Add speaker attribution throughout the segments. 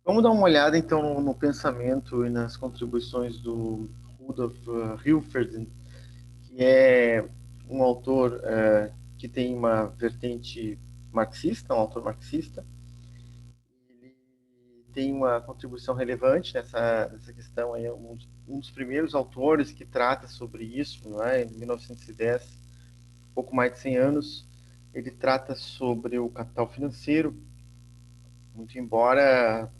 Speaker 1: Vamos dar uma olhada, então, no pensamento e nas contribuições do Rudolf Hilferd, que é um autor que tem uma vertente marxista, um autor marxista. Ele tem uma contribuição relevante nessa questão. Aí, é um dos primeiros autores que trata sobre isso, não é? Em 1910, pouco mais de 100 anos, ele trata sobre o capital financeiro, muito embora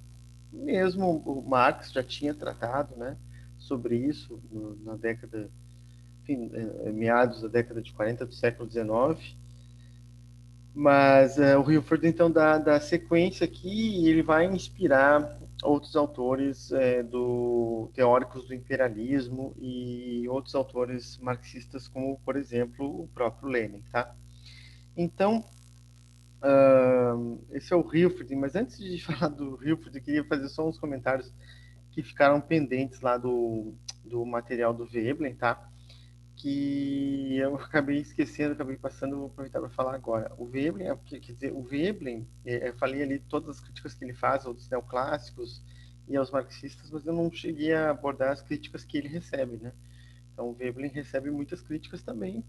Speaker 1: mesmo o Marx já tinha tratado, né, sobre isso na década, enfim, meados da década de 40 do século XIX. Mas o Hilford então dá sequência aqui e ele vai inspirar outros autores teóricos do imperialismo e outros autores marxistas, como por exemplo o próprio Lenin, tá? Então esse é o Hilford, mas antes de falar do Hilford, eu queria fazer só uns comentários que ficaram pendentes lá do material do Veblen, tá? Que eu acabei esquecendo, acabei passando, vou aproveitar para falar agora. O Veblen, quer dizer, o Veblen, eu falei ali todas as críticas que ele faz aos neoclássicos e aos marxistas, mas eu não cheguei a abordar as críticas que ele recebe, né? Então, o Veblen recebe muitas críticas também.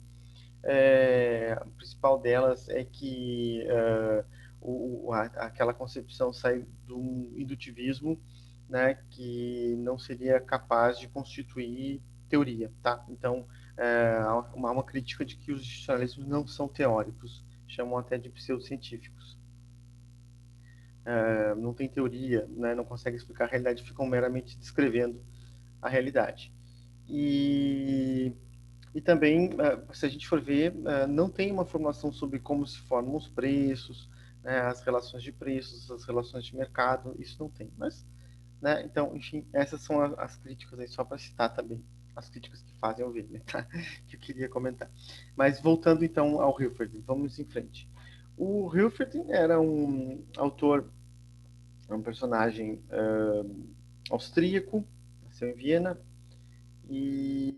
Speaker 1: A principal delas é que aquela concepção sai do indutivismo, né, que não seria capaz de constituir teoria, tá? Então, há uma crítica de que os institucionalismos não são teóricos, chamam até de pseudocientíficos. Não tem teoria, né, não conseguem explicar a realidade, ficam meramente descrevendo a realidade. E também, se a gente for ver, não tem uma formação sobre como se formam os preços, né, as relações de preços, as relações de mercado, isso não tem. Mas, né, então, enfim, essas são as críticas aí, só para citar também as críticas que fazem ao Weber, tá? Que eu queria comentar. Mas voltando então ao Hilferd, vamos em frente. O Hilferd era um autor, um personagem austríaco, nasceu em Viena, e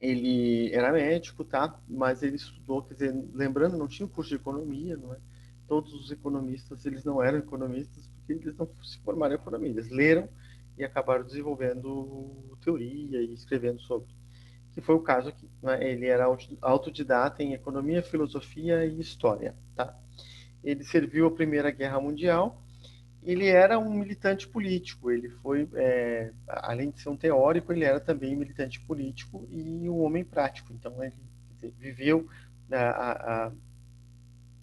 Speaker 1: ele era médico, tá? Mas ele estudou, quer dizer, lembrando, não tinha um curso de economia, não é? Todos os economistas, eles não eram economistas porque eles não se formaram em economia. Eles leram e acabaram desenvolvendo teoria e escrevendo sobre. Que foi o caso aqui, né? Ele era autodidata em economia, filosofia e história, tá? Ele serviu a Primeira Guerra Mundial. Ele era um militante político. Ele foi, além de ser um teórico, ele era também militante político e um homem prático. Então ele, quer dizer, viveu,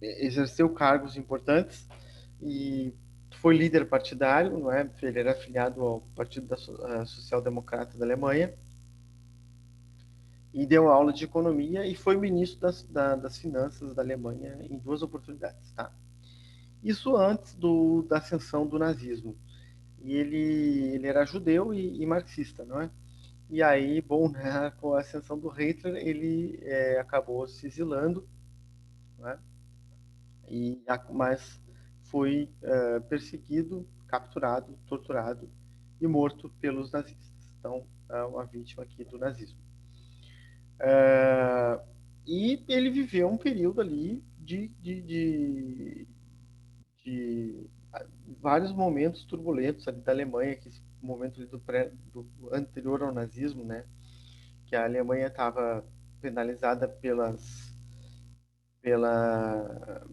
Speaker 1: exerceu cargos importantes e foi líder partidário, não é? Ele era afiliado ao Partido Social Democrata da Alemanha e deu aula de economia e foi ministro das finanças da Alemanha em duas oportunidades, tá? Isso antes da ascensão do nazismo. E ele era judeu e marxista, não é? E aí, bom, né, com a ascensão do Hitler, ele acabou se exilando, né? Mas foi perseguido, capturado, torturado e morto pelos nazistas. Então, é uma vítima aqui do nazismo. E ele viveu um período ali de vários momentos turbulentos ali da Alemanha, que esse momento ali do anterior ao nazismo, né? Que a Alemanha estava penalizada pelas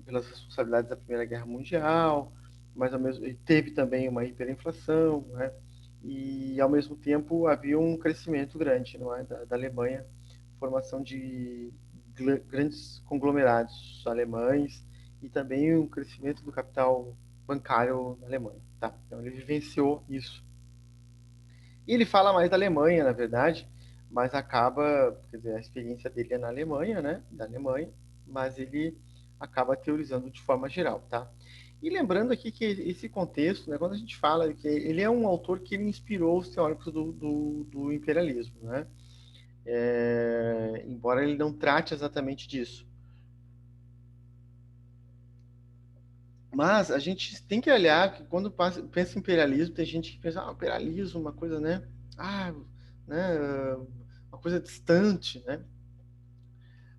Speaker 1: responsabilidades da Primeira Guerra Mundial, mas ao mesmo e teve também uma hiperinflação, né? E ao mesmo tempo havia um crescimento grande, não é, da Alemanha, formação de grandes conglomerados alemães e também um crescimento do capital bancário na Alemanha, tá? Então ele vivenciou isso. E ele fala mais da Alemanha, na verdade, mas acaba, quer dizer, a experiência dele é na Alemanha, né? Da Alemanha, mas ele acaba teorizando de forma geral, tá? E lembrando aqui que esse contexto, né, quando a gente fala que ele é um autor que ele inspirou os teóricos do imperialismo, né? Embora ele não trate exatamente disso. Mas a gente tem que olhar que quando pensa em imperialismo, tem gente que pensa, imperialismo, uma coisa, né? Ah, né? Uma coisa distante, né?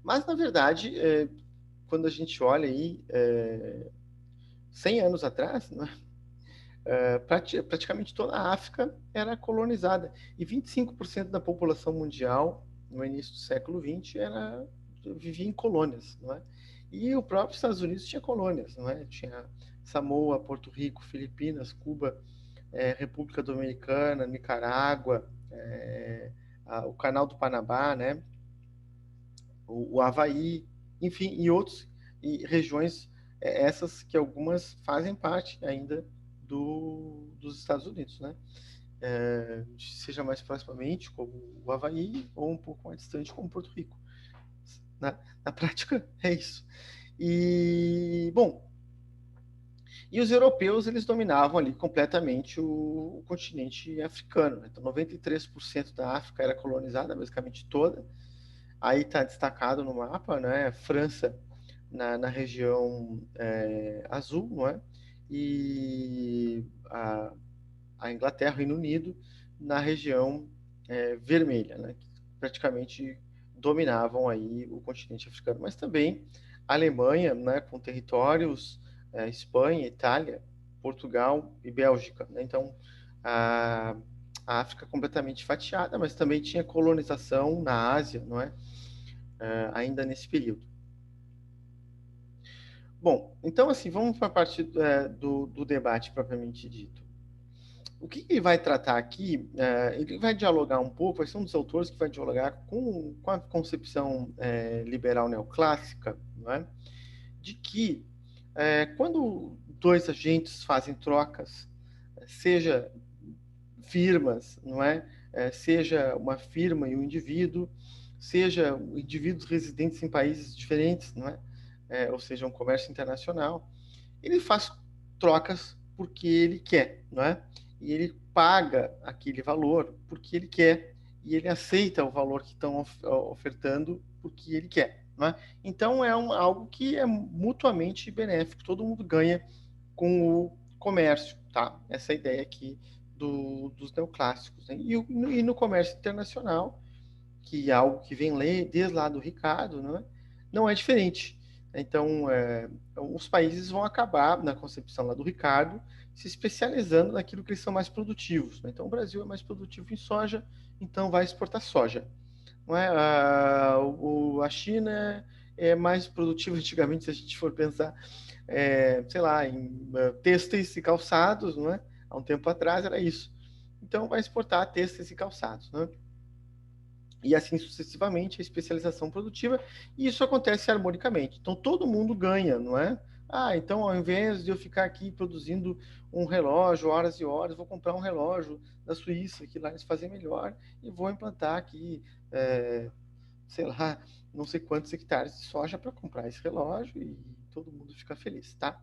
Speaker 1: Mas, na verdade, quando a gente olha aí, 100 anos atrás, né, praticamente toda a África era colonizada. E 25% da população mundial, no início do século XX, vivia em colônias. Não é? E o próprio Estados Unidos tinha colônias. Não é? Tinha Samoa, Porto Rico, Filipinas, Cuba, República Dominicana, Nicarágua, o Canal do Panamá, né? o Havaí, enfim, e outros, e regiões, essas que algumas fazem parte ainda dos Estados Unidos, né? Seja mais proximamente, como o Havaí, ou um pouco mais distante, como Porto Rico. Na prática, é isso. E, bom, e os europeus, eles dominavam ali completamente o continente africano. Né? Então, 93% da África era colonizada, basicamente toda. Aí está destacado no mapa, né? França na região azul, não é? E a Inglaterra, o Reino Unido, na região vermelha, né? Que praticamente dominavam aí o continente africano. Mas também a Alemanha, né? Com territórios, Espanha, Itália, Portugal e Bélgica. Né? Então, a África completamente fatiada, mas também tinha colonização na Ásia, não é? Ainda nesse período. Bom, então assim, vamos para a parte do debate propriamente dito. O que ele vai tratar aqui, ele vai dialogar um pouco, vai ser um dos autores que vai dialogar com a concepção liberal neoclássica, não é? De que quando dois agentes fazem trocas, seja firmas, não é? Seja uma firma e um indivíduo, seja indivíduos residentes em países diferentes, não é? Ou seja, um comércio internacional, ele faz trocas porque ele quer, não é? E ele paga aquele valor porque ele quer e ele aceita o valor que estão ofertando porque ele quer, não é? Então é algo que é mutuamente benéfico, todo mundo ganha com o comércio, tá? Essa é a ideia aqui dos neoclássicos. Né? E no comércio internacional, que é algo que vem desde lá do Ricardo, né? Não é diferente. Então, os países vão acabar, na concepção lá do Ricardo, se especializando naquilo que eles são mais produtivos. Né? Então, o Brasil é mais produtivo em soja, então vai exportar soja. Não é? A China é mais produtiva antigamente, se a gente for pensar, sei lá, em têxteis e calçados, não é? Há um tempo atrás era isso. Então, vai exportar têxteis e calçados, né? E assim sucessivamente, a especialização produtiva, e isso acontece harmonicamente. Então, todo mundo ganha, não é? Então, ao invés de eu ficar aqui produzindo um relógio, horas e horas, vou comprar um relógio da Suíça, que lá eles fazem melhor, e vou implantar aqui, sei lá, não sei quantos hectares de soja para comprar esse relógio, e todo mundo fica feliz, tá?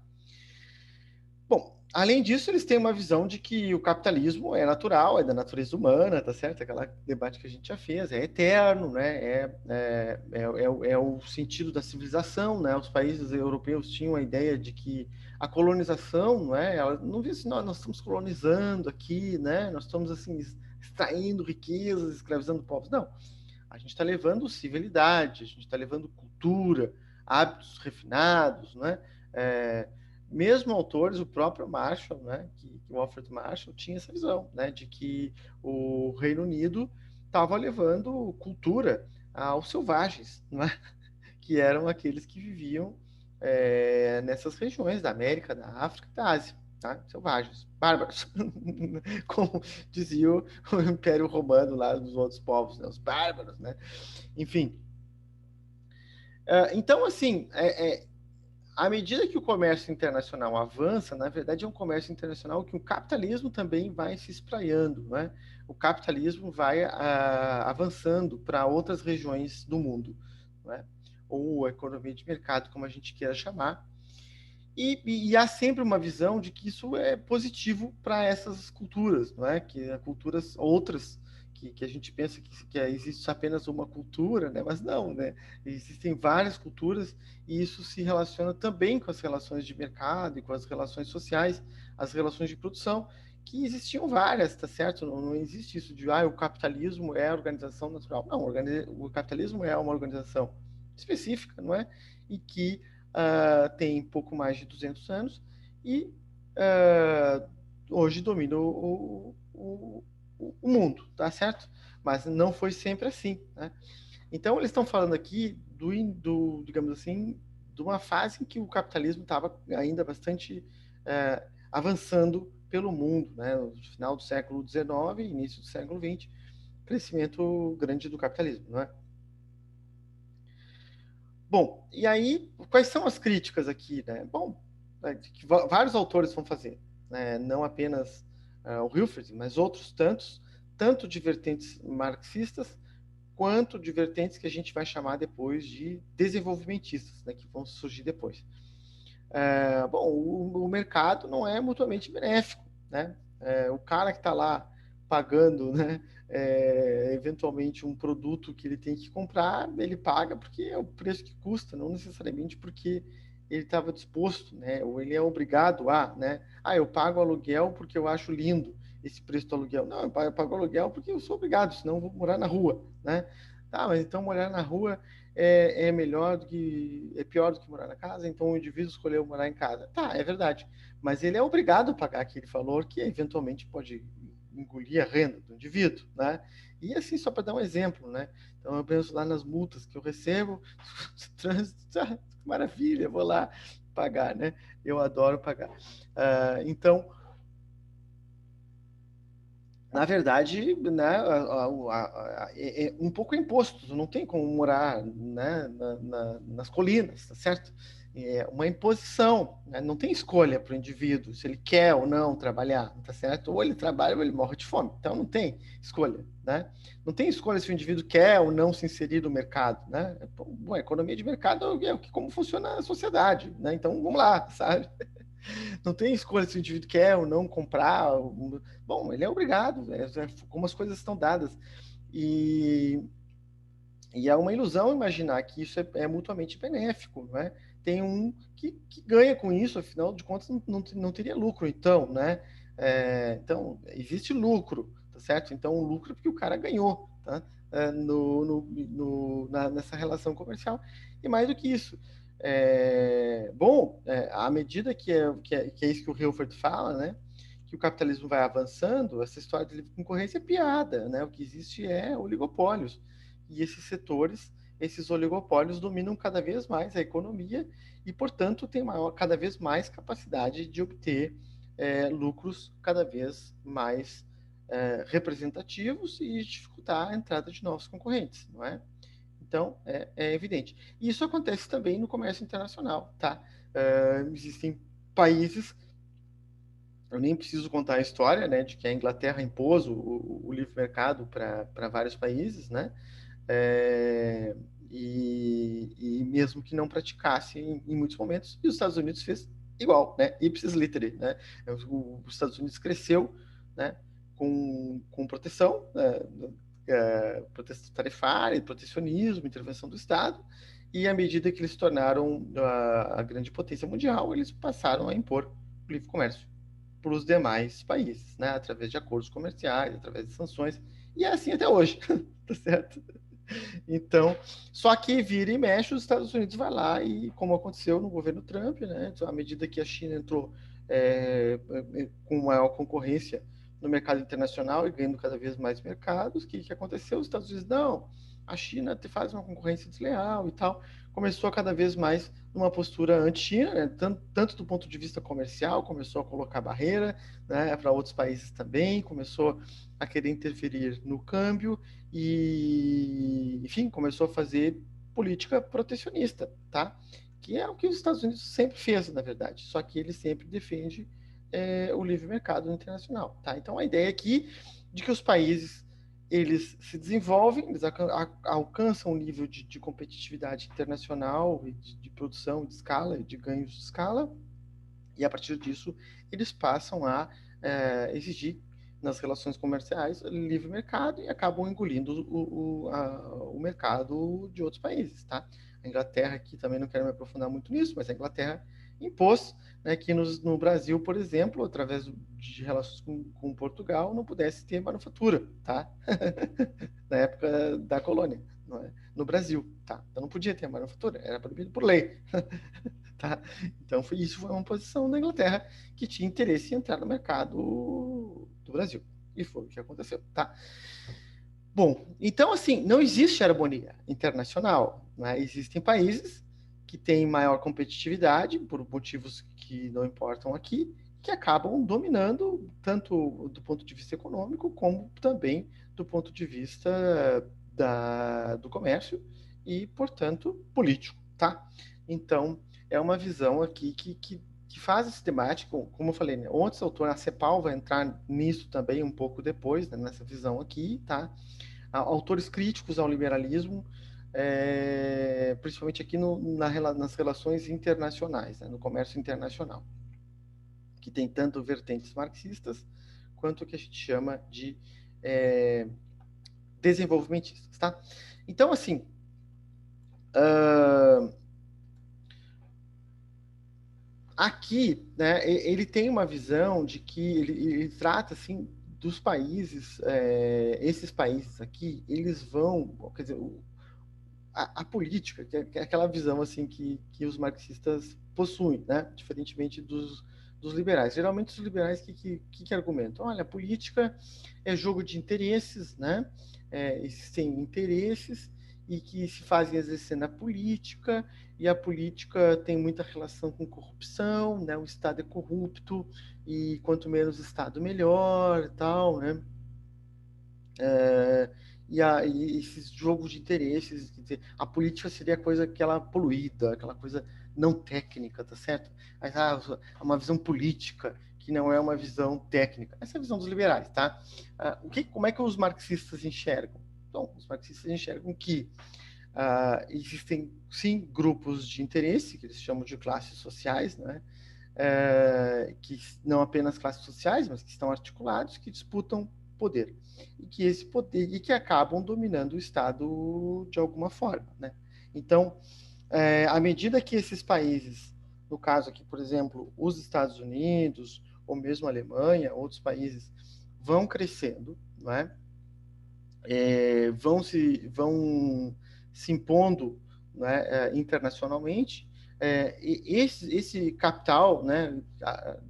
Speaker 1: Bom, além disso, eles têm uma visão de que o capitalismo é natural, é da natureza humana, tá certo? Aquela debate que a gente já fez, é eterno, né? É o sentido da civilização, né? Os países europeus tinham a ideia de que a colonização, não é? Ela não via assim, nós estamos colonizando aqui, né? Nós estamos assim extraindo riquezas, escravizando povos. Não, a gente está levando civilidade, a gente está levando cultura, hábitos refinados, né? Mesmo autores, o próprio Marshall, né, que o Alfred Marshall tinha essa visão, né, de que o Reino Unido estava levando cultura aos selvagens, né, que eram aqueles que viviam nessas regiões da América, da África e da Ásia, tá? Selvagens, bárbaros, como dizia o Império Romano lá dos outros povos, né, os bárbaros, né? Enfim. Então, assim, à medida que o comércio internacional avança, na verdade é um comércio internacional que o capitalismo também vai se espraiando, né? O capitalismo vai avançando para outras regiões do mundo, né? Ou a economia de mercado, como a gente queira chamar. E há sempre uma visão de que isso é positivo para essas culturas, não é? Que culturas outras que a gente pensa que existe apenas uma cultura, né? Mas não, né? Existem várias culturas e isso se relaciona também com as relações de mercado e com as relações sociais, as relações de produção, que existiam várias, tá certo? Não existe isso de o capitalismo é a organização natural. Não, o capitalismo é uma organização específica, não é? E que tem pouco mais de 200 anos e hoje domina o mundo, tá certo? Mas não foi sempre assim, né? Então, eles estão falando aqui digamos assim, de uma fase em que o capitalismo estava ainda bastante avançando pelo mundo, né? No final do século XIX, início do século XX, crescimento grande do capitalismo, não é? Bom, e aí, quais são as críticas aqui, né? Bom, que vários autores vão fazer, né? Não apenas o Hilferd, mas outros tantos, tanto de vertentes marxistas, quanto de vertentes que a gente vai chamar depois de desenvolvimentistas, né, que vão surgir depois. Bom, o mercado não é mutuamente benéfico, né? O cara que está lá pagando, né, eventualmente um produto que ele tem que comprar, ele paga porque é o preço que custa, não necessariamente porque ele estava disposto, né, ou ele é obrigado a, né, eu pago aluguel porque eu acho lindo esse preço do aluguel. Não, eu pago aluguel porque eu sou obrigado, senão eu vou morar na rua, né? Tá, mas então morar na rua é pior do que morar na casa, então o indivíduo escolheu morar em casa. Tá, é verdade. Mas ele é obrigado a pagar aquele valor que eventualmente pode engolir a renda do indivíduo, né? E assim, só para dar um exemplo, né? Então eu penso lá nas multas que eu recebo, trânsito, maravilha, vou lá pagar, né? Eu adoro pagar. Então, na verdade, né, é um pouco imposto, não tem como morar, né, nas colinas, tá certo? É uma imposição, né? Não tem escolha para o indivíduo se ele quer ou não trabalhar, tá certo? Ou ele trabalha ou ele morre de fome, então não tem escolha, né? Não tem escolha se o indivíduo quer ou não se inserir no mercado, né? Bom, a economia de mercado é como funciona a sociedade, né? Então vamos lá, sabe? Não tem escolha se o indivíduo quer ou não comprar. Bom, ele é obrigado, como as coisas estão dadas. E, e é uma ilusão imaginar que isso é mutuamente benéfico, não é? Tem um que ganha com isso, afinal de contas, não teria lucro, então, né? Então, existe lucro, tá certo? Então, o lucro é porque o cara ganhou, tá? Nessa relação comercial. E mais do que isso, à medida que é isso que o Hilford fala, né? Que o capitalismo vai avançando, essa história de livre concorrência é piada, né? O que existe é oligopólios. E esses setores, esses oligopólios dominam cada vez mais a economia e, portanto, têm cada vez mais capacidade de obter lucros cada vez mais representativos e dificultar a entrada de novos concorrentes, não é? Então, é evidente. E isso acontece também no comércio internacional, tá? Existem países, eu nem preciso contar a história, né, de que a Inglaterra impôs o livre mercado para vários países, né? É, e mesmo que não praticasse em muitos momentos, e os Estados Unidos fez igual, né? Ipsis literi, né? Os Estados Unidos cresceu, né? Com proteção, proteção tarifária, protecionismo, intervenção do Estado, e à medida que eles se tornaram a grande potência mundial, eles passaram a impor o livre comércio para os demais países, né? Através de acordos comerciais, através de sanções, e é assim até hoje, tá certo? Então, só que vira e mexe, os Estados Unidos vai lá e, como aconteceu no governo Trump, né, à medida que a China entrou com maior concorrência no mercado internacional e ganhando cada vez mais mercados, o que aconteceu? Os Estados Unidos, não, a China faz uma concorrência desleal e tal, começou cada vez mais numa postura anti-China, né, tanto do ponto de vista comercial, começou a colocar barreira, né, para outros países também, começou a querer interferir no câmbio, e, enfim, começou a fazer política protecionista, tá? Que é o que os Estados Unidos sempre fez, na verdade, só que ele sempre defende o livre mercado internacional, tá? Então a ideia aqui de que os países eles se desenvolvem, eles alcançam um nível de competitividade internacional, de produção, de escala, de ganhos de escala, e a partir disso eles passam a exigir nas relações comerciais livre mercado e acabam engolindo o mercado de outros países, tá? A Inglaterra, aqui também não quero me aprofundar muito nisso, mas a Inglaterra impôs, né, que no Brasil, por exemplo, através de relações com Portugal, não pudesse ter manufatura, tá? Na época da colônia, não é? No Brasil, tá? Então não podia ter manufatura, era proibido por lei. Tá? Então, isso foi uma posição da Inglaterra que tinha interesse em entrar no mercado do Brasil. E foi o que aconteceu. Tá? Bom, então, assim, não existe harmonia internacional. Né? Existem países que têm maior competitividade, por motivos que não importam aqui, que acabam dominando, tanto do ponto de vista econômico, como também do ponto de vista do comércio e, portanto, político. Tá? Então, é uma visão aqui que faz esse debate, como eu falei, né? Outros autores, a CEPAL vai entrar nisso também um pouco depois, né? Nessa visão aqui, tá? Autores críticos ao liberalismo, principalmente aqui nas relações internacionais, né, no comércio internacional, que tem tanto vertentes marxistas quanto o que a gente chama de desenvolvimentistas. Tá? Então, assim, aqui, né, ele tem uma visão de que ele trata assim dos países, esses países aqui, eles vão, quer dizer, a política, que é aquela visão assim que os marxistas possuem, né? Diferentemente dos liberais. Geralmente os liberais que argumentam? Olha, a política é jogo de interesses, né? Existem interesses e que se fazem exercer na política, e a política tem muita relação com corrupção, né? O Estado é corrupto, e quanto menos Estado, melhor, tal, né? E esses jogos de interesses, quer dizer, a política seria a coisa aquela poluída, aquela coisa não técnica, tá certo? Mas uma visão política que não é uma visão técnica. Essa é a visão dos liberais, tá? Como é que os marxistas enxergam? Então, os marxistas enxergam que existem, sim, grupos de interesse, que eles chamam de classes sociais, né? Que não apenas classes sociais, mas que estão articulados, que disputam poder e que esse poder e que acabam dominando o Estado de alguma forma, né? Então, à medida que esses países, no caso aqui, por exemplo, os Estados Unidos ou mesmo a Alemanha, outros países vão crescendo, não é? Vão se impondo, né, internacionalmente, esse capital, né,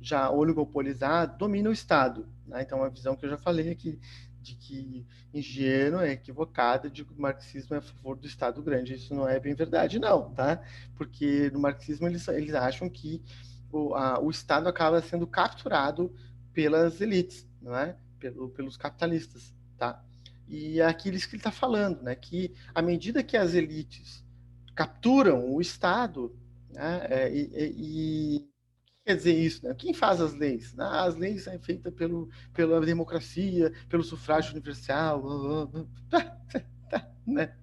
Speaker 1: já oligopolizado, domina o Estado. Né? Então, a visão que eu já falei aqui, de que ingênua, equivocada, de que o marxismo é a favor do Estado grande. Isso não é bem verdade, não, tá? Porque no marxismo eles acham que o Estado acaba sendo capturado pelas elites, não é? Pelos capitalistas, tá? E é aquilo que ele está falando, né? Que à medida que as elites capturam o Estado, né? O que quer dizer isso, né? Quem faz as leis? As leis são feitas pela democracia, pelo sufrágio universal, né?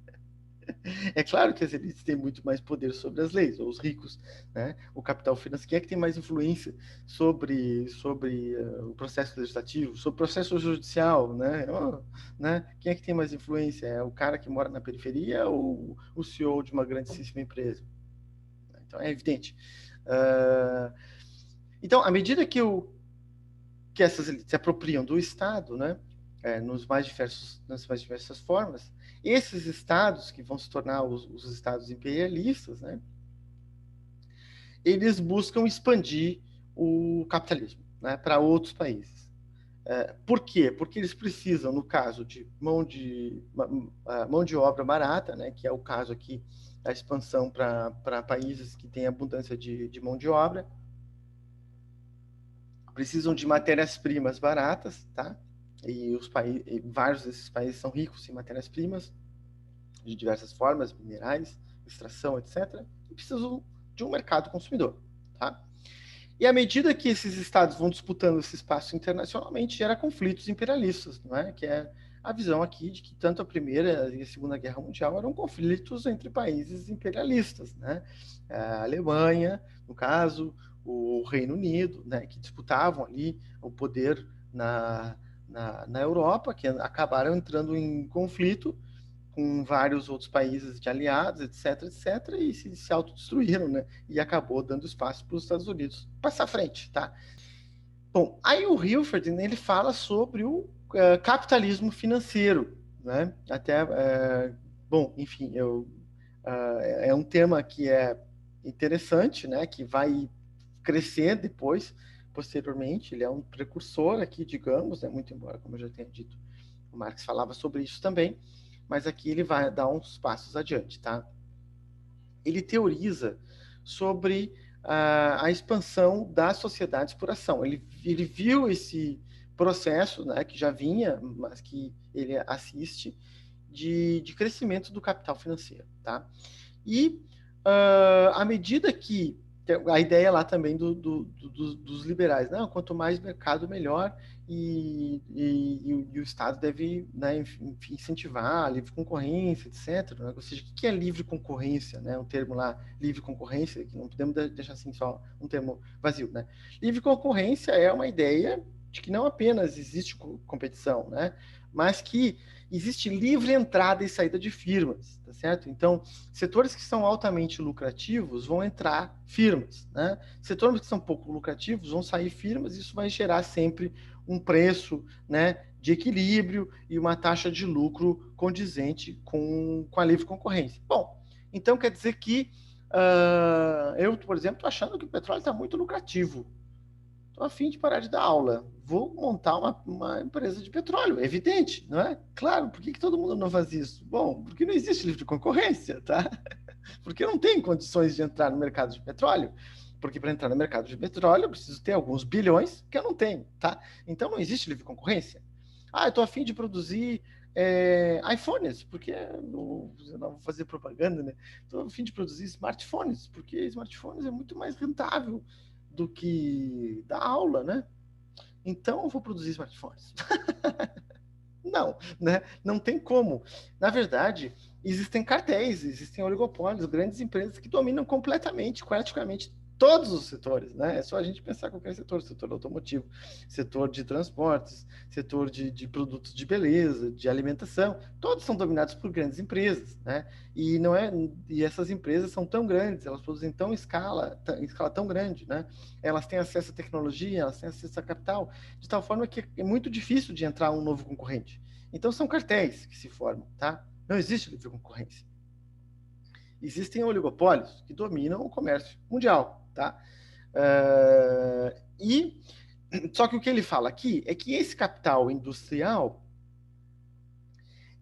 Speaker 1: É claro que as elites têm muito mais poder sobre as leis, ou os ricos, né? O capital financeiro, quem é que tem mais influência sobre o processo legislativo, sobre o processo judicial, né? Né? Quem é que tem mais influência? É o cara que mora na periferia ou o CEO de uma grandíssima empresa? Então, é evidente. Então, à medida que essas elites se apropriam do Estado, né? Nas mais diversas formas, esses estados que vão se tornar os estados imperialistas, né, eles buscam expandir o capitalismo, né, para outros países. Por quê? Porque eles precisam, no caso de mão de obra barata, né, que é o caso aqui da expansão para países que têm abundância de mão de obra, precisam de matérias-primas baratas, tá? E vários desses países são ricos em matérias-primas de diversas formas, minerais, extração, etc. E precisam de um mercado consumidor, tá? E à medida que esses estados vão disputando esse espaço internacionalmente, gera conflitos imperialistas, não é? Que é a visão aqui de que tanto a Primeira e a Segunda Guerra Mundial eram conflitos entre países imperialistas, né? A Alemanha, no caso, o Reino Unido, né? Que disputavam ali o poder na Europa, que acabaram entrando em conflito com vários outros países de aliados, etc, etc, e se autodestruíram, né? E acabou dando espaço para os Estados Unidos passar à frente, tá? Bom, aí o Hilford, né, ele fala sobre o capitalismo financeiro, né? Bom, enfim, é um tema que é interessante, né, que vai crescer depois, posteriormente. Ele é um precursor aqui, digamos, né, muito embora, como eu já tenha dito, o Marx falava sobre isso também, mas aqui ele vai dar uns passos adiante, tá? Ele teoriza sobre a expansão das sociedades por ação. Ele viu esse processo, né, que já vinha, mas que ele assiste, de crescimento do capital financeiro, tá? E à medida que a ideia lá também dos liberais, não, quanto mais mercado, melhor, e o Estado deve, né, incentivar a livre concorrência, etc. Né? Ou seja, o que é livre concorrência? Né? Um termo lá, livre concorrência, que não podemos deixar assim só um termo vazio. Né? Livre concorrência é uma ideia de que não apenas existe competição, né? Mas que existe livre entrada e saída de firmas, tá certo? Então, setores que são altamente lucrativos vão entrar firmas, né? Setores que são pouco lucrativos vão sair firmas, e isso vai gerar sempre um preço, né, de equilíbrio e uma taxa de lucro condizente com a livre concorrência. Bom, então quer dizer que eu, por exemplo, estou achando que o petróleo está muito lucrativo. Estou a fim de parar de dar aula. Vou montar uma empresa de petróleo, é evidente, não é? Claro, por que todo mundo não faz isso? Bom, porque não existe livre concorrência, tá? Porque eu não tenho condições de entrar no mercado de petróleo. Porque para entrar no mercado de petróleo eu preciso ter alguns bilhões que eu não tenho, tá? Então não existe livre concorrência. Ah, eu estou a fim de produzir iPhones, porque eu não vou fazer propaganda, né? Estou a fim de produzir smartphones, porque smartphones é muito mais rentável do que dar aula, né? Então eu vou produzir smartphones. Não, né? Não tem como. Na verdade, existem cartéis, existem oligopólios, grandes empresas que dominam completamente, praticamente todos os setores, né? É só a gente pensar qualquer setor automotivo, setor de transportes, setor de produtos de beleza, de alimentação, todos são dominados por grandes empresas, né? E não é, e essas empresas são tão grandes, elas produzem em escala tão grande, né? Elas têm acesso à tecnologia, elas têm acesso a capital, de tal forma que é muito difícil de entrar um novo concorrente. Então são cartéis que se formam, tá? Não existe livre concorrência. Existem oligopólios que dominam o comércio mundial, tá? E só que o que ele fala aqui é que esse capital industrial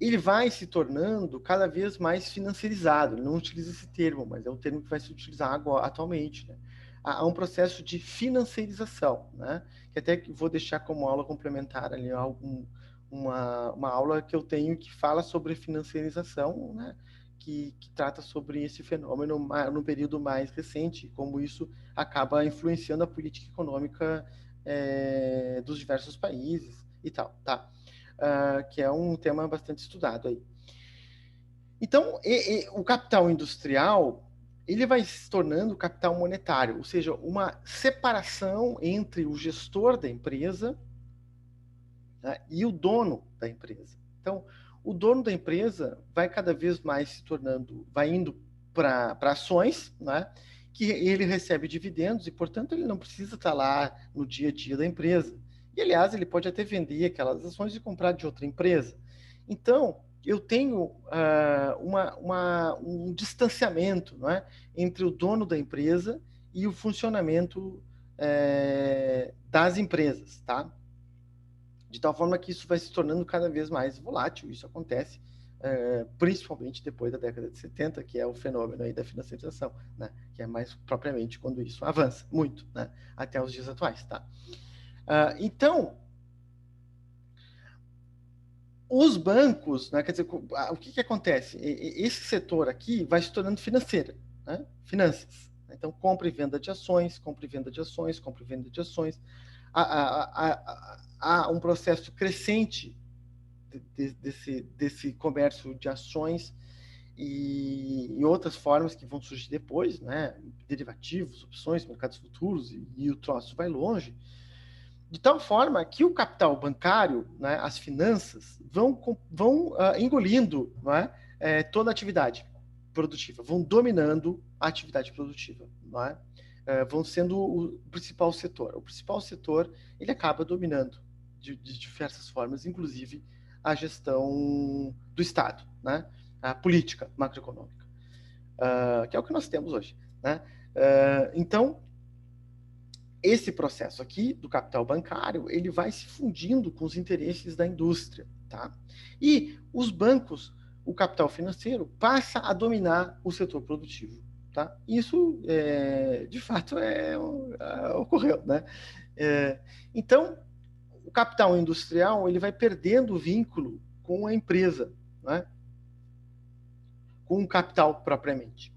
Speaker 1: ele vai se tornando cada vez mais financiarizado. Ele não utiliza esse termo, mas é um termo que vai se utilizar agora, atualmente. Né? Há um processo de financiarização, né? Que até vou deixar como aula complementar ali uma aula que eu tenho que fala sobre financiarização, né? Que trata sobre esse fenômeno no período mais recente, como isso acaba influenciando a política econômica dos diversos países e tal, tá? Que é um tema bastante estudado aí. Então, o capital industrial ele vai se tornando capital monetário, ou seja, uma separação entre o gestor da empresa, né, e o dono da empresa. Então, o dono da empresa vai cada vez mais se tornando, vai indo para ações, né, que ele recebe dividendos e, portanto, ele não precisa estar lá no dia a dia da empresa. E, aliás, ele pode até vender aquelas ações e comprar de outra empresa. Então, eu tenho um distanciamento, não é, entre o dono da empresa e o funcionamento das empresas, tá? De tal forma que isso vai se tornando cada vez mais volátil. Isso acontece principalmente depois da década de 70, que é o fenômeno aí da financiarização, né? Que é mais propriamente quando isso avança muito, né? Até os dias atuais, tá? Então, os bancos, né? Quer dizer, o que acontece? Esse setor aqui vai se tornando financeira, né? Finanças. Então, compra e venda de ações, compra e venda de ações, compra e venda de ações. Há um processo crescente desse comércio de ações e outras formas que vão surgir depois, né? Derivativos, opções, mercados futuros, e o troço vai longe, de tal forma que o capital bancário, né, as finanças, vão engolindo, não é, toda a atividade produtiva, vão dominando a atividade produtiva, não é? Vão sendo o principal setor. O principal setor ele acaba dominando de diversas formas, inclusive a gestão do Estado, né? A política macroeconômica, que é o que nós temos hoje. né? Então, esse processo aqui do capital bancário, ele vai se fundindo com os interesses da indústria, tá? E os bancos, o capital financeiro, passa a dominar o setor produtivo, tá? Isso, de fato, ocorreu, né? Então, o capital industrial, ele vai perdendo o vínculo com a empresa, né? Com o capital propriamente,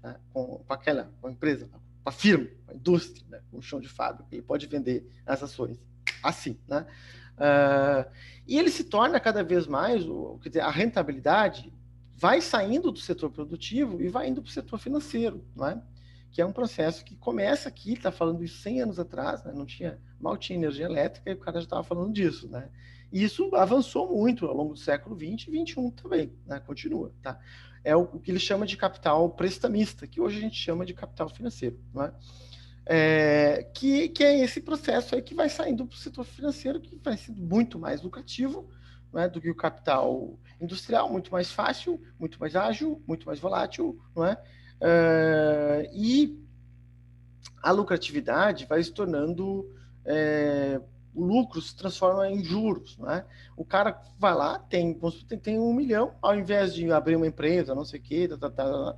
Speaker 1: né? com a empresa, com a firma, com a indústria, né? Com o chão de fábrica, ele pode vender as ações assim, né? E ele se torna cada vez mais, quer dizer, a rentabilidade vai saindo do setor produtivo e vai indo para o setor financeiro, né? Que é um processo que começa aqui, está falando isso 100 anos atrás, né? Mal tinha energia elétrica e o cara já estava falando disso, né? E isso avançou muito ao longo do século XX e XXI também, né? Continua, tá? É o que ele chama de capital prestamista, que hoje a gente chama de capital financeiro, né? Que é esse processo aí que vai saindo para o setor financeiro, que vai sendo muito mais lucrativo, né, do que o capital industrial, muito mais fácil, muito mais ágil, muito mais volátil, não é? E a lucratividade vai se tornando, o lucro se transforma em juros, não é? O cara vai lá, tem 1 milhão, ao invés de abrir uma empresa, não sei o quê,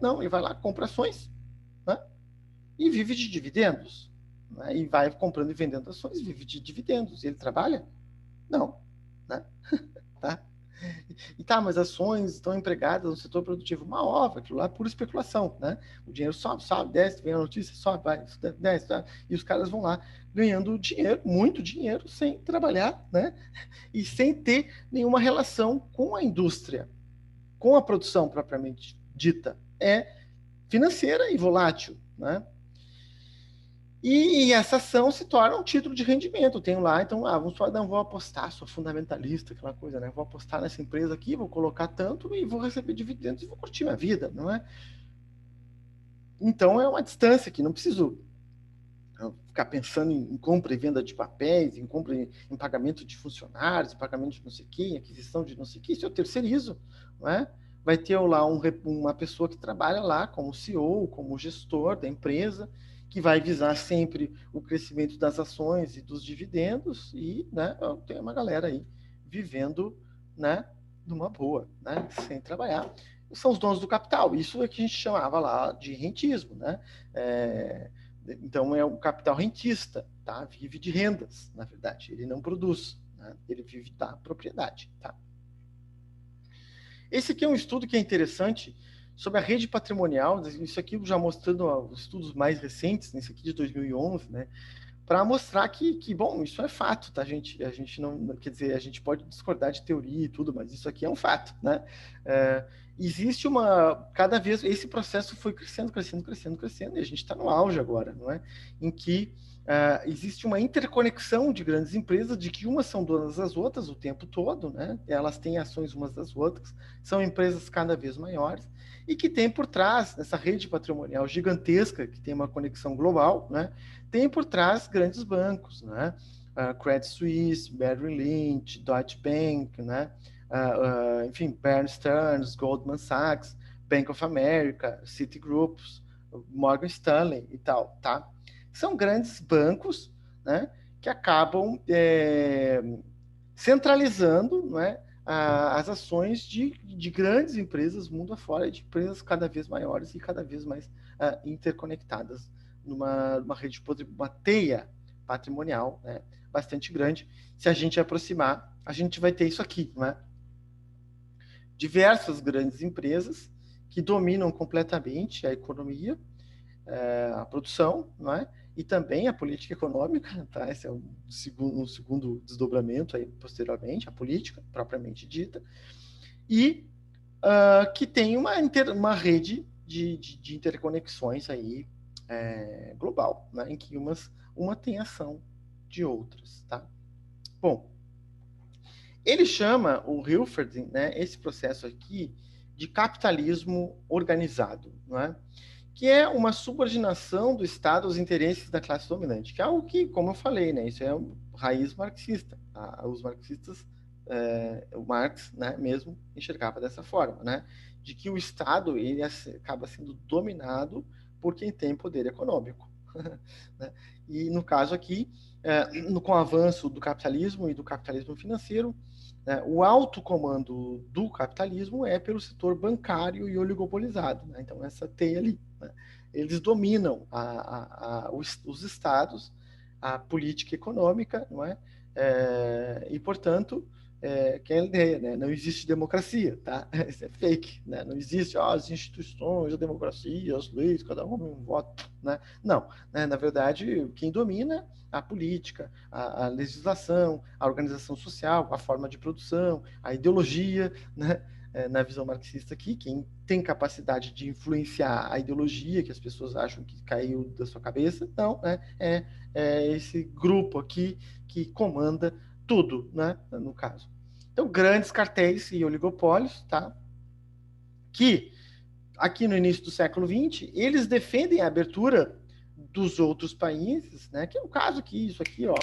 Speaker 1: não, ele vai lá, compra ações, né? E vive de dividendos, né? E vai comprando e vendendo ações, vive de dividendos. Ele trabalha? Não, né? Tá? E tá, mas ações estão empregadas no setor produtivo. Uma ova, aquilo lá é pura especulação, né? O dinheiro sobe, desce, vem a notícia, sobe, vai, desce, tá? E os caras vão lá ganhando dinheiro, muito dinheiro, sem trabalhar, né? E sem ter nenhuma relação com a indústria, com a produção propriamente dita. É financeira e volátil, né? E essa ação se torna um título de rendimento. Tenho lá, então, vamos falar, não, vou apostar, sou fundamentalista, aquela coisa, né? Vou apostar nessa empresa aqui, vou colocar tanto e vou receber dividendos e vou curtir minha vida, não é? Então, é uma distância que não preciso ficar pensando em compra e venda de papéis, em compra em pagamento de funcionários, em pagamento de não sei quem, aquisição de não sei o que, isso eu terceirizo, não é? Vai ter lá uma pessoa que trabalha lá como CEO, como gestor da empresa, que vai visar sempre o crescimento das ações e dos dividendos, e, né, tem uma galera aí vivendo, né, numa boa, né, sem trabalhar. São os donos do capital. Isso é que a gente chamava lá de rentismo, né? Então é o capital rentista, tá? Vive de rendas, na verdade. Ele não produz, né? Ele vive da propriedade, tá? Esse aqui é um estudo que é interessante sobre a rede patrimonial. Isso aqui já mostrando os estudos mais recentes, esse aqui de 2011, né? Para mostrar que, bom, isso é fato, tá, gente? A gente não, quer dizer, a gente pode discordar de teoria e tudo, mas isso aqui é um fato, né? Existe cada vez, esse processo foi crescendo, crescendo, crescendo, crescendo, e a gente está no auge agora, não é? Em que existe uma interconexão de grandes empresas, de que umas são donas das outras o tempo todo, né? Elas têm ações umas das outras, são empresas cada vez maiores, e que tem por trás, nessa rede patrimonial gigantesca, que tem uma conexão global, né? Tem por trás grandes bancos, né? Credit Suisse, Merrill Lynch, Deutsche Bank, né? Enfim, Bear Stearns, Goldman Sachs, Bank of America, Citigroup, Morgan Stanley e tal, tá? São grandes bancos, né? Que acabam centralizando, né? As ações de grandes empresas mundo afora, de empresas cada vez maiores e cada vez mais interconectadas numa rede, uma teia patrimonial, né, bastante grande. Se a gente aproximar, a gente vai ter isso aqui, não é? Diversas grandes empresas que dominam completamente a economia, a produção, não é? E também a política econômica, tá? Esse é um segundo desdobramento aí posteriormente, a política propriamente dita, e que tem uma rede de interconexões aí global, né? Em que uma tem ação de outras, tá? Bom, ele chama o Hilferd, né, esse processo aqui, de capitalismo organizado, não é? Que é uma subordinação do Estado aos interesses da classe dominante, que é algo que, como eu falei, né, isso é raiz marxista. Tá? Os marxistas, o Marx, né, mesmo enxergava dessa forma, né, de que o Estado ele acaba sendo dominado por quem tem poder econômico. Né? E no caso aqui, com o avanço do capitalismo e do capitalismo financeiro, o alto comando do capitalismo é pelo setor bancário e oligopolizado. Né? Então, essa teia ali. Né? Eles dominam os estados, a política econômica, não é? E, portanto, que é a ideia, né? Não existe democracia, tá? Isso é fake, né? Não existe as instituições, a democracia, as leis, cada um voto, né? Não, né? Na verdade, quem domina a política, a legislação, a organização social, a forma de produção, a ideologia, né? Na visão marxista aqui, quem tem capacidade de influenciar a ideologia que as pessoas acham que caiu da sua cabeça, não, né? É esse grupo aqui que comanda tudo, né, no caso. Então, grandes cartéis e oligopólios, tá? Que, aqui no início do século XX, eles defendem a abertura dos outros países, né? Que é o caso aqui, isso aqui, ó,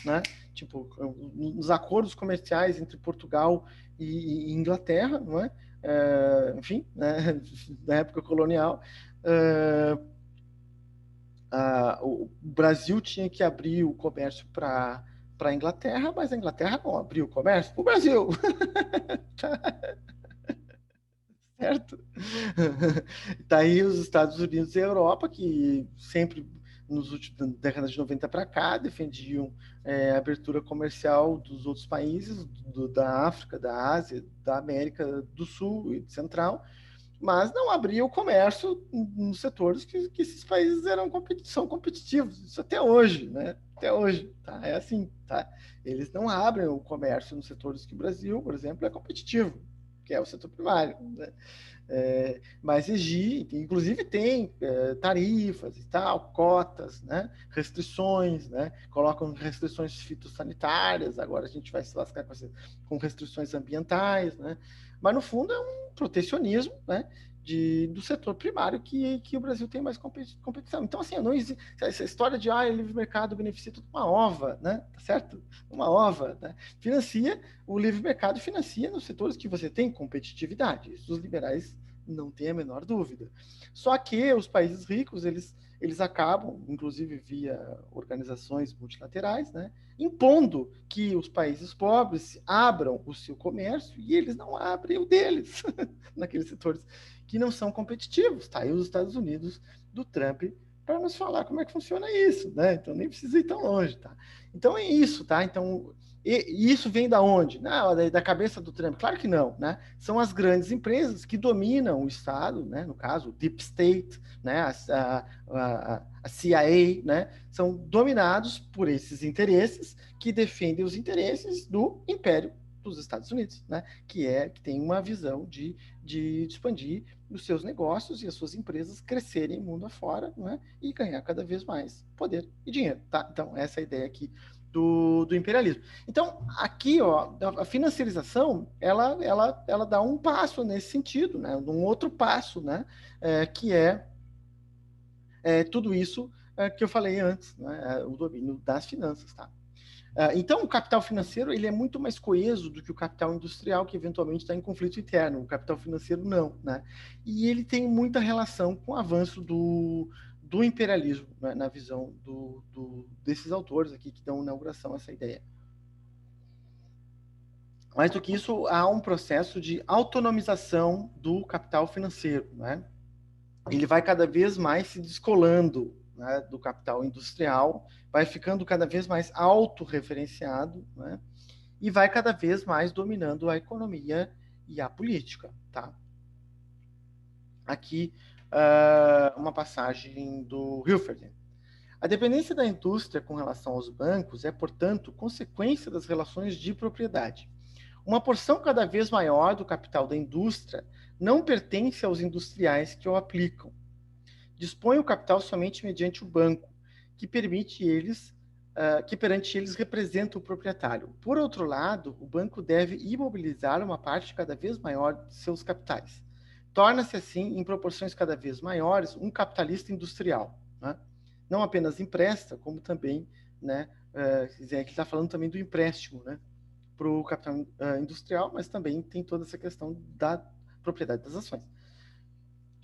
Speaker 1: né? Tipo, nos acordos comerciais entre Portugal e Inglaterra, não é? Enfim, né? Na época colonial, o Brasil tinha que abrir o comércio para a Inglaterra, mas a Inglaterra não abriu o comércio para o Brasil. Certo? Daí os Estados Unidos e a Europa, que sempre nos últimos décadas de 90 para cá defendiam a abertura comercial dos outros países, da África, da Ásia, da América do Sul e Central, mas não abria o comércio nos setores que esses países são competitivos. Isso até hoje, né? Até hoje, tá? É assim, tá? Eles não abrem o comércio nos setores que o Brasil, por exemplo, é competitivo, que é o setor primário, né? Mas exige, inclusive tem tarifas e tal, cotas, né? Restrições, né? Colocam restrições fitossanitárias, agora a gente vai se lascar com restrições ambientais, né? Mas no fundo é um protecionismo, né? Do setor primário que o Brasil tem mais competição. Então, assim, não existe essa história de livre mercado beneficia tudo uma ova, né? Tá certo? Uma ova, né? O livre mercado financia nos setores que você tem competitividade. Isso os liberais não têm a menor dúvida. Só que os países ricos, eles acabam, inclusive via organizações multilaterais, né, impondo que os países pobres abram o seu comércio e eles não abrem o deles naqueles setores que não são competitivos. Tá aí os Estados Unidos do Trump para nos falar como é que funciona isso, né? Então nem precisa ir tão longe, tá? Então é isso, tá? Então e isso vem da onde? Não, da cabeça do Trump? Claro que não, né? São as grandes empresas que dominam o Estado, né? No caso, o Deep State, né? A CIA, né? São dominados por esses interesses que defendem os interesses do Império dos Estados Unidos, né? Que tem uma visão de expandir os seus negócios e as suas empresas crescerem mundo afora, né? E ganhar cada vez mais poder e dinheiro, tá? Então, essa é a ideia aqui do imperialismo. Então, aqui, ó, a financiarização, ela dá um passo nesse sentido, né? Um outro passo, né? Que tudo isso que eu falei antes, né? O domínio das finanças, tá? Então, o capital financeiro ele é muito mais coeso do que o capital industrial, que eventualmente está em conflito interno. O capital financeiro não, né? E ele tem muita relação com o avanço do imperialismo, né? Na visão desses autores aqui que dão inauguração a essa ideia. Mais do que isso, há um processo de autonomização do capital financeiro, né? Ele vai cada vez mais se descolando, né, do capital industrial, vai ficando cada vez mais autorreferenciado, né, e vai cada vez mais dominando a economia e a política. Tá? Aqui uma passagem do Hilferdin. A dependência da indústria com relação aos bancos é, portanto, consequência das relações de propriedade. Uma porção cada vez maior do capital da indústria não pertence aos industriais que o aplicam. Dispõe o capital somente mediante o banco, que perante eles representa o proprietário. Por outro lado, o banco deve imobilizar uma parte cada vez maior de seus capitais. Torna-se assim, em proporções cada vez maiores, um capitalista industrial. Né? Não apenas empresta, como também, né, aqui está falando também do empréstimo, né, para o capital industrial, mas também tem toda essa questão da propriedade das ações.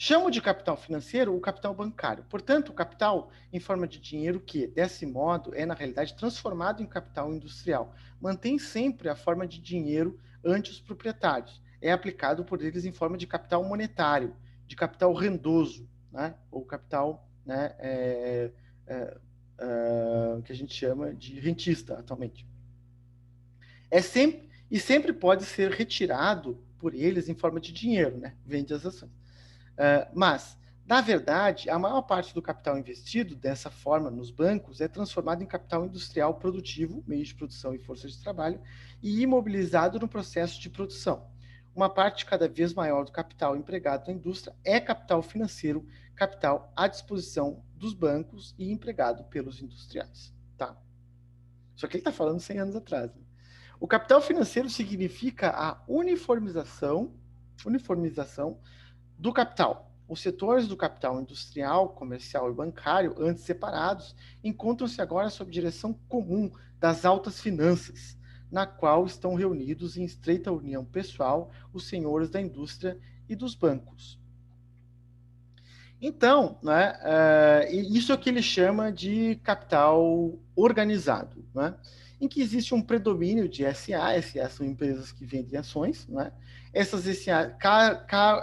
Speaker 1: Chamo de capital financeiro o capital bancário. Portanto, o capital em forma de dinheiro que, desse modo, é, na realidade, transformado em capital industrial. Mantém sempre a forma de dinheiro ante os proprietários. É aplicado por eles em forma de capital monetário, de capital rendoso, né? Ou capital, né, que a gente chama de rentista atualmente. E sempre pode ser retirado por eles em forma de dinheiro, né? Vende as ações. Mas, na verdade, a maior parte do capital investido dessa forma nos bancos é transformado em capital industrial produtivo, meio de produção e força de trabalho, e imobilizado no processo de produção. Uma parte cada vez maior do capital empregado na indústria é capital financeiro, capital à disposição dos bancos e empregado pelos industriais. Tá? Só que ele está falando 100 anos atrás. Né? O capital financeiro significa a uniformização do capital. Os setores do capital industrial, comercial e bancário, antes separados, encontram-se agora sob direção comum das altas finanças, na qual estão reunidos em estreita união pessoal os senhores da indústria e dos bancos. Então, né, isso é o que ele chama de capital organizado, né, em que existe um predomínio de SA. SA são empresas que vendem ações, né, essas SA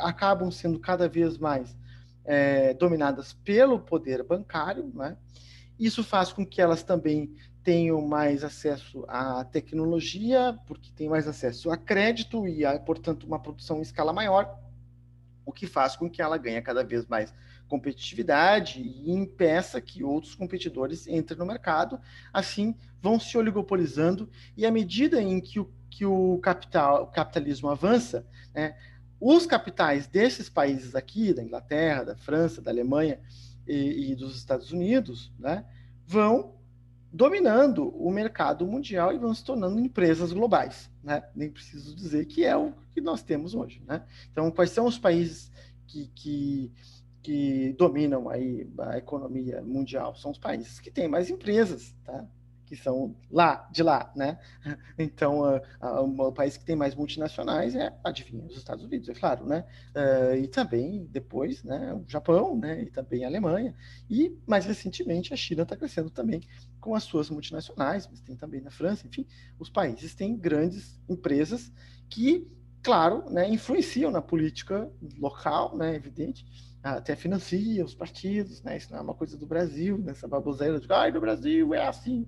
Speaker 1: acabam sendo cada vez mais dominadas pelo poder bancário, né, isso faz com que elas também tenham mais acesso à tecnologia, porque tem mais acesso a crédito e, portanto, uma produção em escala maior, o que faz com que ela ganhe cada vez mais competitividade e impeça que outros competidores entrem no mercado. Assim, vão se oligopolizando e à medida em que o capitalismo avança, né, os capitais desses países aqui, da Inglaterra, da França, da Alemanha e dos Estados Unidos, né, vão dominando o mercado mundial e vão se tornando empresas globais, né? Nem preciso dizer que é o que nós temos hoje, né? Então, quais são os países que dominam aí a economia mundial? São os países que têm mais empresas, tá? Que são de lá, né? Então, o país que tem mais multinacionais adivinha, os Estados Unidos, é claro, né? E também, depois, né, o Japão, né? E também a Alemanha. E, mais recentemente, a China está crescendo também com as suas multinacionais, mas tem também na França, enfim, os países têm grandes empresas que, claro, né, influenciam na política local, né, evidente, até financia os partidos, né? Isso não é uma coisa do Brasil, né? Essa baboseira de no Brasil é assim.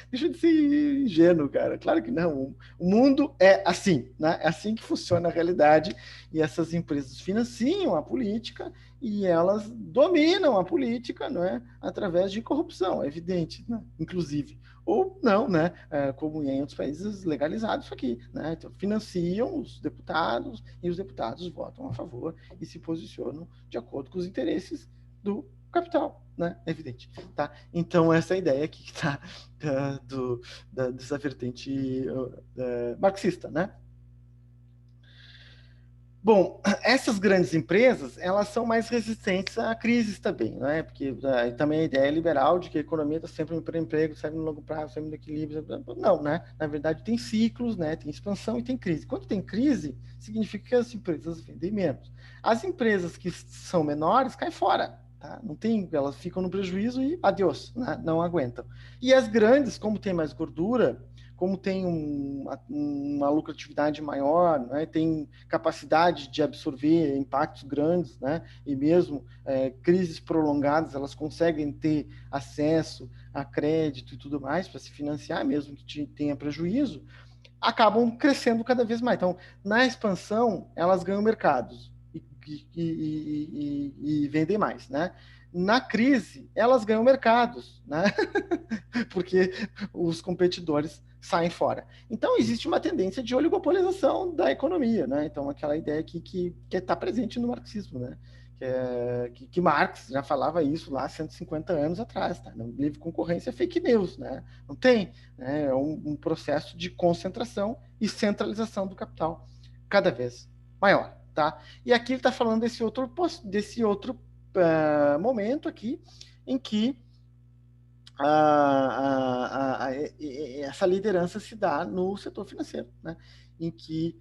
Speaker 1: Deixa de ser ingênuo, cara. Claro que não. O mundo é assim, né? É assim que funciona a realidade. E essas empresas financiam a política e elas dominam a política, não é? Através de corrupção, é evidente, né? Inclusive. Ou não, né? Como em outros países legalizados isso aqui, né? Então, financiam os deputados e os deputados votam a favor e se posicionam de acordo com os interesses do capital, né? É evidente, tá? Então, essa ideia aqui que está dessa vertente marxista, né? Bom, essas grandes empresas, elas são mais resistentes a crises também, né? Porque também a ideia liberal de que a economia está sempre para emprego, sempre no longo prazo, sempre no equilíbrio. Não, né? Na verdade, tem ciclos, né? Tem expansão e tem crise. Quando tem crise, significa que as empresas vendem menos. As empresas que são menores caem fora, tá? Não tem, elas ficam no prejuízo e adeus, né? Não aguentam. E as grandes, como tem mais gordura, como tem uma lucratividade maior, né, tem capacidade de absorver impactos grandes, né, e mesmo crises prolongadas, elas conseguem ter acesso a crédito e tudo mais para se financiar, mesmo que tenha prejuízo, acabam crescendo cada vez mais. Então, na expansão, elas ganham mercados e vendem mais, né? Na crise, elas ganham mercados, né? Porque os competidores saem fora. Então, existe uma tendência de oligopolização da economia, né? Então, aquela ideia que está presente no marxismo, né? Que Marx já falava isso lá 150 anos atrás, tá? Não livre concorrência é fake news, né? Não tem, né? É um processo de concentração e centralização do capital cada vez maior, tá? E aqui ele está falando desse outro momento aqui em que essa liderança se dá no setor financeiro, né? Em que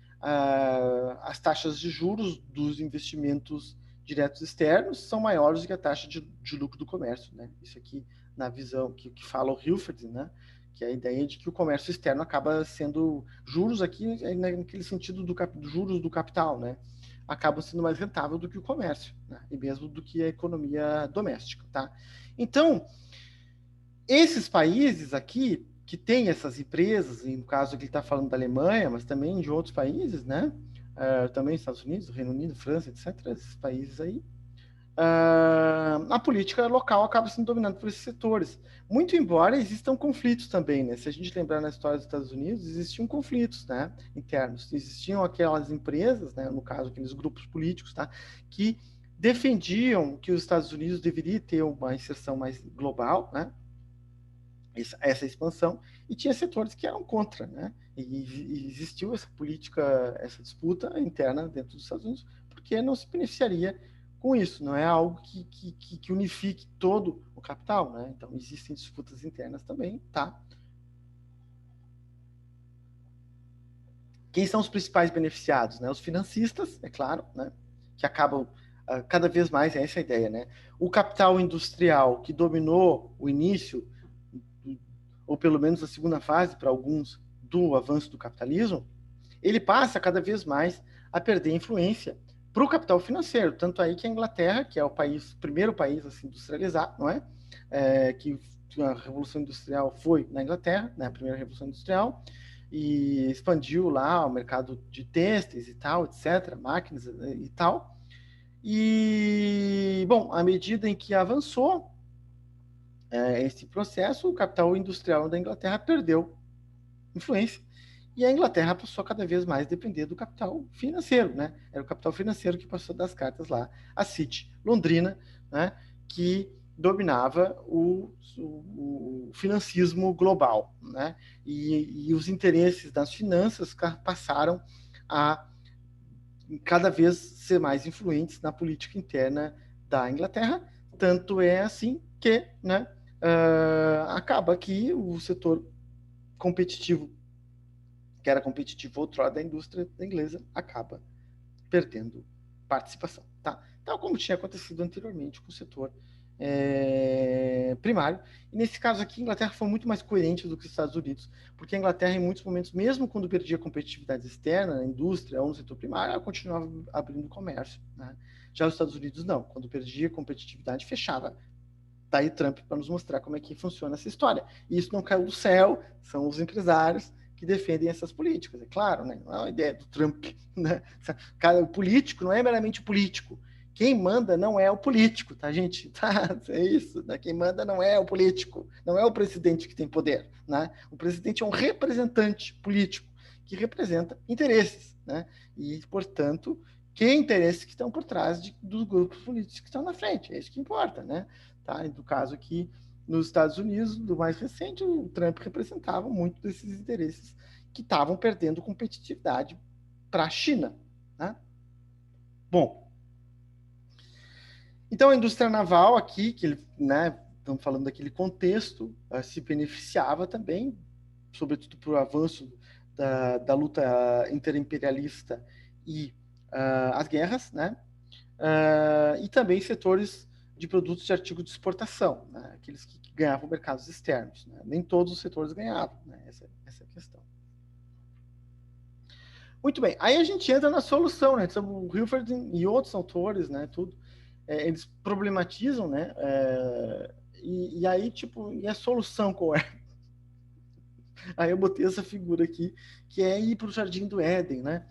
Speaker 1: as taxas de juros dos investimentos diretos externos são maiores do que a taxa de lucro do comércio, né? Isso aqui na visão que fala o Hilferd, né? Que é a ideia de que o comércio externo acaba sendo juros aqui naquele sentido do juros do capital, né? Acaba sendo mais rentável do que o comércio, né? E mesmo do que a economia doméstica, tá? Então, esses países aqui que têm essas empresas, no caso aqui ele está falando da Alemanha, mas também de outros países, né? Também Estados Unidos, Reino Unido, França, etc., esses países aí, a política local acaba sendo dominada por esses setores. Muito embora existam conflitos também, né? Se a gente lembrar na história dos Estados Unidos, existiam conflitos, né, internos. Existiam aquelas empresas, né, no caso, aqueles grupos políticos, tá, que defendiam que os Estados Unidos deveria ter uma inserção mais global, né, essa expansão, e tinha setores que eram contra, né? E existiu essa política, essa disputa interna dentro dos Estados Unidos, porque não se beneficiaria com isso, não é algo que unifique todo o capital, né? Então existem disputas internas também, tá? Quem são os principais beneficiados, né? Os financistas, é claro, né? Que acabam cada vez mais, essa é a ideia, né? O capital industrial que dominou o início, ou pelo menos a segunda fase para alguns do avanço do capitalismo, ele passa cada vez mais a perder influência para o capital financeiro. Tanto aí que a Inglaterra, que é o primeiro país a se industrializar, não é? Que a Revolução Industrial foi na Inglaterra, né? A primeira Revolução Industrial, e expandiu lá o mercado de têxteis e tal, etc., máquinas e tal. E, bom, à medida em que avançou esse processo, o capital industrial da Inglaterra perdeu influência e a Inglaterra passou cada vez mais a depender do capital financeiro, né? Era o capital financeiro que passou das cartas lá, a City Londrina, né? Que dominava o financismo global, né? E os interesses das finanças passaram a cada vez ser mais influentes na política interna da Inglaterra. Tanto é assim que, né? Acaba que o setor competitivo, que era competitivo outrora da indústria inglesa, acaba perdendo participação, tá? Tal como tinha acontecido anteriormente com o setor primário. E nesse caso aqui, a Inglaterra foi muito mais coerente do que os Estados Unidos, porque a Inglaterra, em muitos momentos, mesmo quando perdia competitividade externa na indústria ou no setor primário, ela continuava abrindo comércio, né? Já os Estados Unidos, não. Quando perdia competitividade, fechava. Tá aí Trump para nos mostrar como é que funciona essa história. E isso não caiu do céu, são os empresários que defendem essas políticas, é claro, né? Não é uma ideia do Trump, né? O político não é meramente o político. Quem manda não é o político, tá, gente? Tá, é isso, né? Quem manda não é o político, não é o presidente que tem poder, né? O presidente é um representante político que representa interesses, né? E, portanto, que interesses que estão por trás dos grupos políticos que estão na frente, é isso que importa, né? Tá? No caso aqui, nos Estados Unidos, do mais recente, o Trump representava muito desses interesses que estavam perdendo competitividade para a China. Né? Bom, então a indústria naval aqui, que ele, né, estamos falando daquele contexto, se beneficiava também, sobretudo por o avanço da luta interimperialista e as guerras, né? E também setores de produtos de artigo de exportação, né? Aqueles que ganhavam mercados externos. Né? Nem todos os setores ganhavam, né? Essa é a questão. Muito bem, aí a gente entra na solução, né? Então, o Hilferd e outros autores, né? Tudo, eles problematizam, né? E aí, tipo, e a solução qual é? Aí eu botei essa figura aqui, que é ir para o Jardim do Éden, né?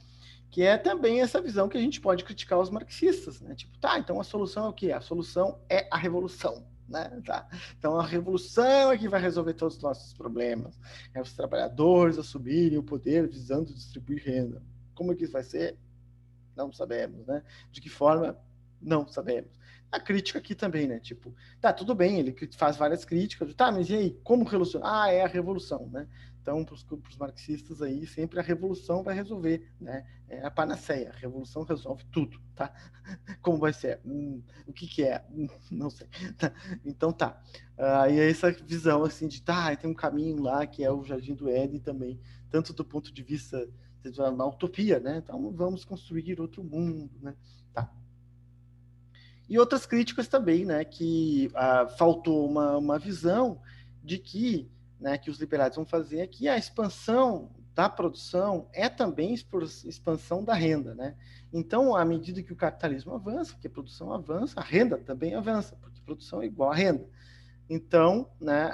Speaker 1: Que é também essa visão que a gente pode criticar os marxistas, né? Tipo, tá, então a solução é o quê? A solução é a revolução, né? Tá. Então a revolução é que vai resolver todos os nossos problemas. É os trabalhadores assumirem o poder visando distribuir renda. Como é que isso vai ser? Não sabemos, né? De que forma? Não sabemos. A crítica aqui também, né? Tipo, tá, tudo bem, ele faz várias críticas, tá, mas e aí, como relacionar? Ah, é a revolução, né? Então, para os marxistas aí, sempre a revolução vai resolver, né? É a panaceia, a revolução resolve tudo, tá? Como vai ser? O que é? Não sei. Então, tá. Aí é essa visão, assim, de, tá, tem um caminho lá, que é o Jardim do Éden também, tanto do ponto de vista na utopia, né? Então vamos construir outro mundo, né? Tá. E outras críticas também, né, que faltou uma visão de que, né, que os liberais vão fazer é que a expansão da produção é também expansão da renda, né? Então, à medida que o capitalismo avança, que a produção avança, a renda também avança, porque produção é igual a renda. Então, né,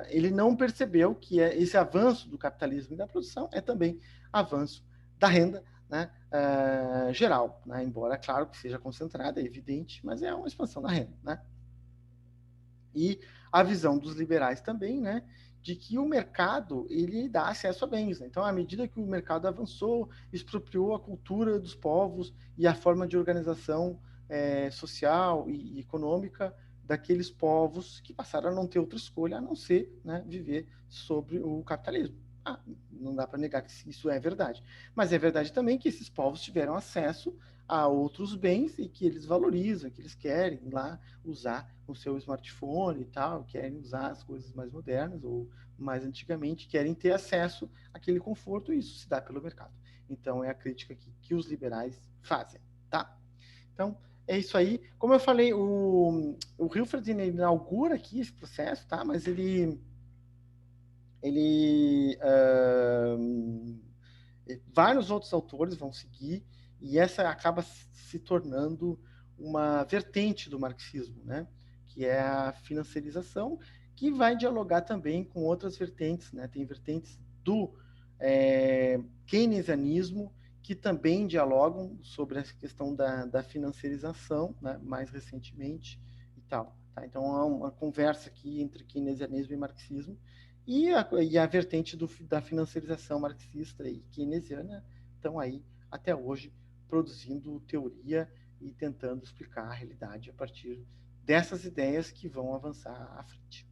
Speaker 1: ele não percebeu que esse avanço do capitalismo e da produção é também avanço da renda, né, geral, né, embora, claro, que seja concentrada, é evidente, mas é uma expansão da renda. Né? E a visão dos liberais também, né, de que o mercado ele dá acesso a bens. Né? Então, à medida que o mercado avançou, expropriou a cultura dos povos e a forma de organização social e econômica daqueles povos que passaram a não ter outra escolha a não ser, né, viver sobre o capitalismo. Não dá para negar que isso é verdade. Mas é verdade também que esses povos tiveram acesso a outros bens e que eles valorizam, que eles querem lá usar o seu smartphone e tal, querem usar as coisas mais modernas ou mais antigamente, querem ter acesso àquele conforto e isso se dá pelo mercado. Então é a crítica que os liberais fazem, tá? Então é isso aí. Como eu falei, o Hilferd inaugura aqui esse processo, tá? Mas vários outros autores vão seguir e essa acaba se tornando uma vertente do marxismo, né? Que é a financiarização, que vai dialogar também com outras vertentes, né? Tem vertentes do keynesianismo que também dialogam sobre essa questão da financiarização, né? Mais recentemente e tal. Tá? Então há uma conversa aqui entre keynesianismo e marxismo e a vertente da financiarização marxista e keynesiana estão aí até hoje produzindo teoria e tentando explicar a realidade a partir dessas ideias que vão avançar à frente.